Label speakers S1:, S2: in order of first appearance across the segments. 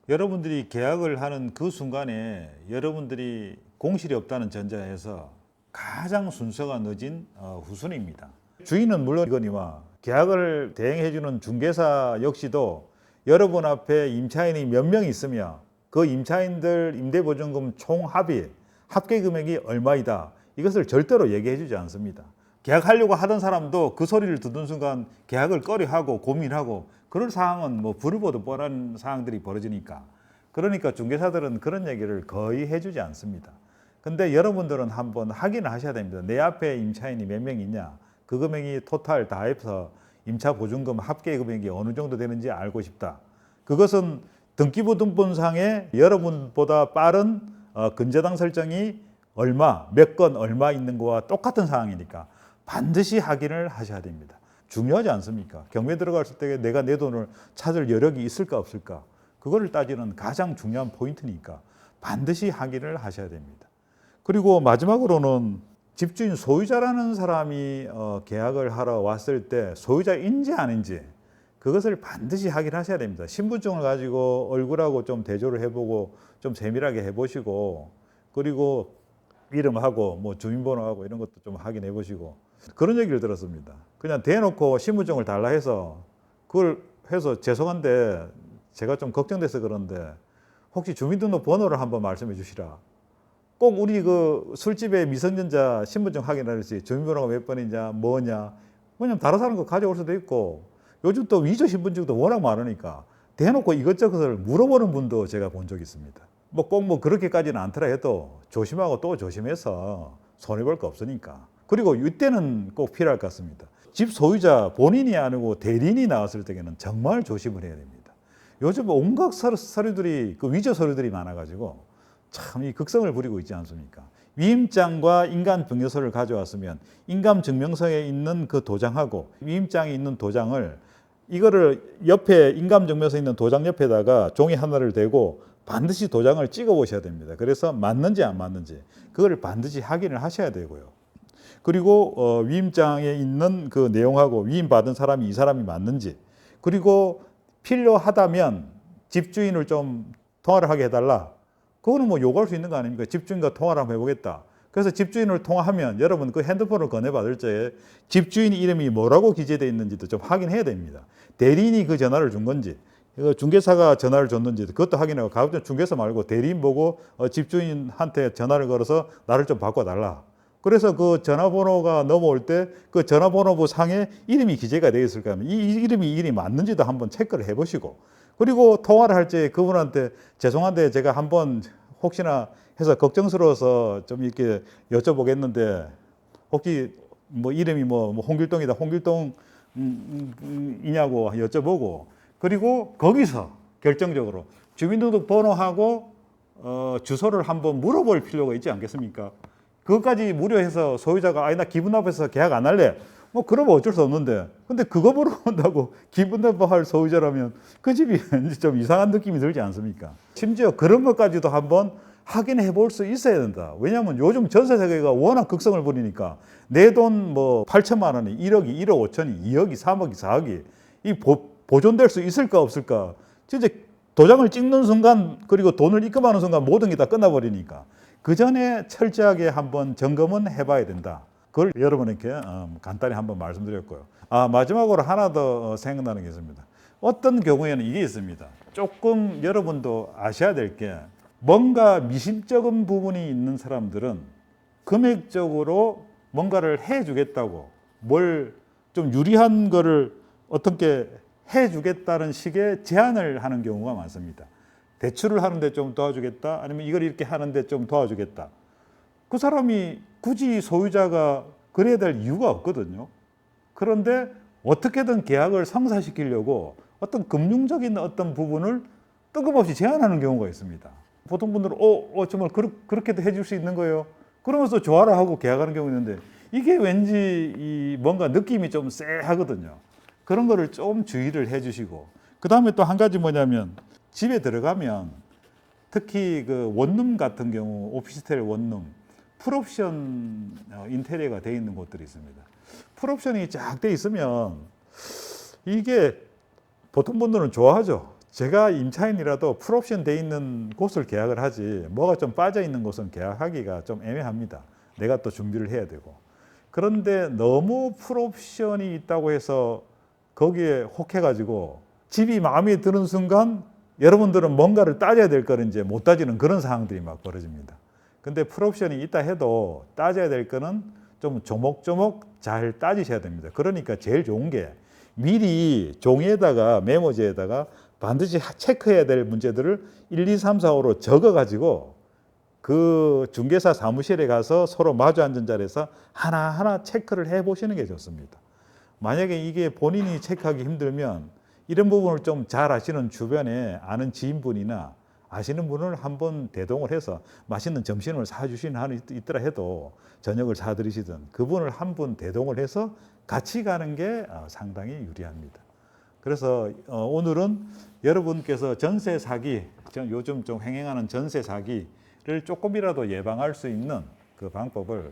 S1: 여러분들이 계약을 하는 그 순간에 여러분들이 공실이 없다는 전제하에서 가장 순서가 늦은 후순위입니다. 주인은 물론이거니와 계약을 대행해주는 중개사 역시도 여러분 앞에 임차인이 몇 명 있으며 그 임차인들 임대보증금 총 합계 금액이 얼마이다. 이것을 절대로 얘기해 주지 않습니다. 계약하려고 하던 사람도 그 소리를 듣는 순간 계약을 꺼려하고 고민하고 그럴 상황은 뭐 불을 보듯 뻔한 상황들이 벌어지니까. 그러니까 중개사들은 그런 얘기를 거의 해주지 않습니다. 근데 여러분들은 한번 확인을 하셔야 됩니다. 내 앞에 임차인이 몇 명 있냐. 그 금액이 토탈 다 해서 임차 보증금 합계 금액이 어느 정도 되는지 알고 싶다. 그것은 등기부등본상에 여러분보다 빠른 근저당 설정이 얼마, 몇 건 얼마 있는 거와 똑같은 상황이니까 반드시 확인을 하셔야 됩니다. 중요하지 않습니까? 경매 들어갔을 때 내가 내 돈을 찾을 여력이 있을까 없을까? 그거를 따지는 가장 중요한 포인트니까 반드시 확인을 하셔야 됩니다. 그리고 마지막으로는 집주인 소유자라는 사람이 계약을 하러 왔을 때 소유자인지 아닌지 그것을 반드시 확인하셔야 됩니다. 신분증을 가지고 얼굴하고 좀 대조를 해보고 좀 세밀하게 해보시고 그리고 이름하고 뭐 주민번호하고 이런 것도 좀 확인해 보시고 그런 얘기를 들었습니다. 그냥 대놓고 신분증을 달라 해서 그걸 해서 죄송한데 제가 좀 걱정돼서 그런데 혹시 주민등록 번호를 한번 말씀해 주시라. 꼭 우리 그 술집에 미성년자 신분증 확인하듯이 주민번호가 몇 번이냐 뭐냐 왜냐면 다른 사람 거 가져올 수도 있고 요즘 또 위조 신분증도 워낙 많으니까 대놓고 이것저것을 물어보는 분도 제가 본 적이 있습니다. 뭐 꼭 뭐 그렇게까지는 않더라 해도 조심하고 또 조심해서 손해볼 거 없으니까. 그리고 이때는 꼭 필요할 것 같습니다. 집 소유자 본인이 아니고 대리인이 나왔을 때에는 정말 조심을 해야 됩니다. 요즘 온갖 서류들이 그 위조 서류들이 많아가지고 참 이 극성을 부리고 있지 않습니까? 위임장과 인감증명서를 가져왔으면 인감증명서에 있는 그 도장하고 위임장에 있는 도장을 이거를 옆에 인감증명서에 있는 도장 옆에다가 종이 하나를 대고 반드시 도장을 찍어 보셔야 됩니다. 그래서 맞는지 안 맞는지 그걸 반드시 확인을 하셔야 되고요. 그리고 위임장에 있는 그 내용하고 위임받은 사람이 이 사람이 맞는지 그리고 필요하다면 집주인을 좀 통화를 하게 해달라. 그거는 뭐 요구할 수 있는 거 아닙니까? 집주인과 통화를 한번 해보겠다. 그래서 집주인을 통화하면 여러분 그 핸드폰을 건네받을 때 집주인 이름이 뭐라고 기재되어 있는지도 좀 확인해야 됩니다. 대리인이 그 전화를 준 건지 중개사가 전화를 줬는지 그것도 확인하고 가급적 중개사 말고 대리인 보고 집주인한테 전화를 걸어서 나를 좀 바꿔달라. 그래서 그 전화번호가 넘어올 때 그 전화번호부 상에 이름이 기재가 되어 있을 거면 이 이름이 맞는지도 한번 체크를 해보시고 그리고 통화를 할 때 그분한테 죄송한데 제가 한번 혹시나 해서 걱정스러워서 좀 이렇게 여쭤보겠는데 혹시 뭐 이름이 뭐 홍길동이다 홍길동이냐고 여쭤보고 그리고 거기서 결정적으로 주민등록 번호하고 주소를 한번 물어볼 필요가 있지 않겠습니까? 그것까지 무료해서 소유자가 아니 나 기분 나빠서 계약 안 할래. 뭐 그러면 어쩔 수 없는데 근데 그거 물어본다고 기분 나빠할 소유자라면 그 집이 좀 이상한 느낌이 들지 않습니까? 심지어 그런 것까지도 한번 확인해 볼 수 있어야 된다. 왜냐하면 요즘 전세 세계가 워낙 극성을 부리니까 내 돈 뭐 8천만 원이 1억이 1억 5천이 2억이 3억이 4억이 이 보존될 수 있을까 없을까? 진짜 도장을 찍는 순간 그리고 돈을 입금하는 순간 모든 게 다 끝나버리니까 그 전에 철저하게 한번 점검은 해봐야 된다. 그걸 여러분에게 간단히 한번 말씀드렸고요. 마지막으로 하나 더 생각나는 게 있습니다. 어떤 경우에는 이게 있습니다. 조금 여러분도 아셔야 될 게 뭔가 미심쩍은 부분이 있는 사람들은 금액적으로 뭔가를 해주겠다고 뭘 좀 유리한 거를 어떻게 해주겠다는 식의 제안을 하는 경우가 많습니다. 대출을 하는데 좀 도와주겠다 아니면 이걸 이렇게 하는데 좀 도와주겠다. 그 사람이 굳이 소유자가 그래야 될 이유가 없거든요. 그런데 어떻게든 계약을 성사시키려고 어떤 금융적인 어떤 부분을 뜬금없이 제안하는 경우가 있습니다. 보통 분들은 정말 그렇게도 해줄 수 있는 거예요. 그러면서 좋아라 하고 계약하는 경우 있는데 이게 왠지 뭔가 느낌이 좀 쎄하거든요. 그런 거를 좀 주의를 해주시고 그 다음에 또 한 가지 뭐냐면 집에 들어가면 특히 그 원룸 같은 경우 오피스텔 원룸 풀옵션 인테리어가 되어 있는 곳들이 있습니다. 풀옵션이 쫙 되어 있으면 이게 보통 분들은 좋아하죠. 제가 임차인이라도 풀옵션 돼 있는 곳을 계약을 하지 뭐가 좀 빠져 있는 곳은 계약하기가 좀 애매합니다. 내가 또 준비를 해야 되고. 그런데 너무 풀옵션이 있다고 해서 거기에 혹해가지고 집이 마음에 드는 순간 여러분들은 뭔가를 따져야 될 거를 이제 못 따지는 그런 상황들이 막 벌어집니다. 근데 풀옵션이 있다 해도 따져야 될 거는 좀 조목조목 잘 따지셔야 됩니다. 그러니까 제일 좋은 게 미리 종이에다가 메모지에다가 반드시 체크해야 될 문제들을 1, 2, 3, 4, 5로 적어가지고 그 중개사 사무실에 가서 서로 마주 앉은 자리에서 하나하나 체크를 해보시는 게 좋습니다. 만약에 이게 본인이 체크하기 힘들면 이런 부분을 좀 잘 아시는 주변에 아는 지인분이나 아시는 분을 한번 대동을 해서 맛있는 점심을 사주시는 한이 있더라 해도 저녁을 사드리시든 그분을 한 분 대동을 해서 같이 가는 게 상당히 유리합니다. 그래서 오늘은 여러분께서 전세 사기, 요즘 좀 횡행하는 전세 사기를 조금이라도 예방할 수 있는 그 방법을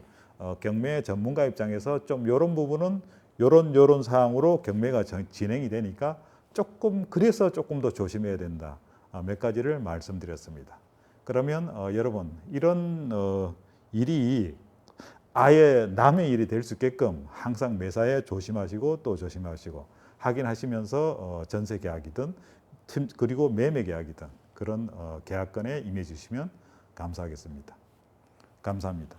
S1: 경매 전문가 입장에서 좀 이런 부분은 요런 사항으로 경매가 진행이 되니까 그래서 조금 더 조심해야 된다. 몇 가지를 말씀드렸습니다. 그러면 여러분 이런 일이 아예 남의 일이 될 수 있게끔 항상 매사에 조심하시고 또 조심하시고 확인하시면서 전세 계약이든 그리고 매매 계약이든 그런 계약건에 임해 주시면 감사하겠습니다. 감사합니다.